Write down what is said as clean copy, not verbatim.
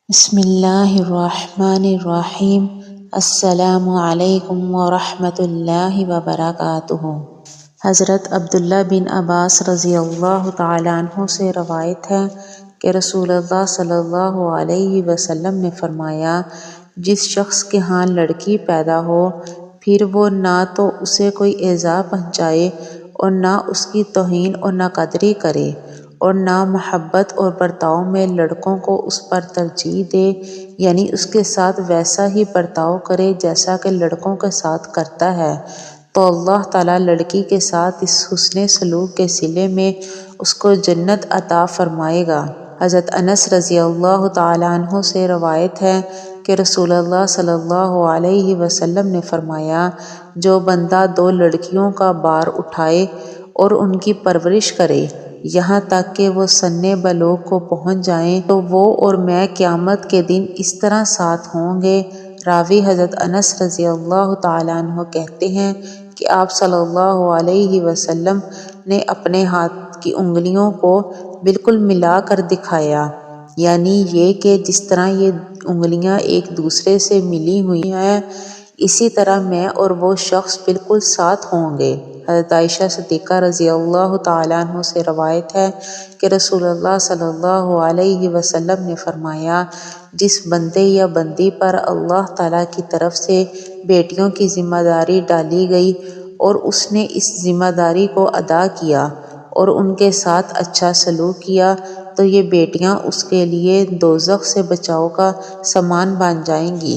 بسم اللہ الرحمن الرحیم۔ السلام علیکم ورحمۃ اللہ وبرکاتہ۔ حضرت عبداللہ بن عباس رضی اللہ تعالیٰ عنہ سے روایت ہے کہ رسول اللہ صلی اللہ علیہ وسلم نے فرمایا، جس شخص کے ہاں لڑکی پیدا ہو پھر وہ نہ تو اسے کوئی ایذا پہنچائے اور نہ اس کی توہین اور ناقدری کرے، اور نہ محبت اور برتاؤ میں لڑکوں کو اس پر ترجیح دے، یعنی اس کے ساتھ ویسا ہی برتاؤ کرے جیسا کہ لڑکوں کے ساتھ کرتا ہے، تو اللہ تعالیٰ لڑکی کے ساتھ اس حسن سلوک کے صلے میں اس کو جنت عطا فرمائے گا۔ حضرت انس رضی اللہ تعالیٰ عنہ سے روایت ہے کہ رسول اللہ صلی اللہ علیہ وسلم نے فرمایا، جو بندہ 2 لڑکیوں کا بار اٹھائے اور ان کی پرورش کرے یہاں تک کہ وہ سن بلوغ کو پہنچ جائیں تو وہ اور میں قیامت کے دن اس طرح ساتھ ہوں گے۔ راوی حضرت انس رضی اللہ تعالیٰ عنہ کہتے ہیں کہ آپ صلی اللہ علیہ وسلم نے اپنے ہاتھ کی انگلیوں کو بالکل ملا کر دکھایا، یعنی یہ کہ جس طرح یہ انگلیاں ایک دوسرے سے ملی ہوئی ہیں اسی طرح میں اور وہ شخص بالکل ساتھ ہوں گے۔ حضرت عائشہ صدیقہ رضی اللہ تعالیٰ عنہ سے روایت ہے کہ رسول اللہ صلی اللہ علیہ وسلم نے فرمایا، جس بندے یا بندی پر اللہ تعالیٰ کی طرف سے بیٹیوں کی ذمہ داری ڈالی گئی اور اس نے اس ذمہ داری کو ادا کیا اور ان کے ساتھ اچھا سلوک کیا تو یہ بیٹیاں اس کے لیے دوزخ سے بچاؤ کا سامان بن جائیں گی۔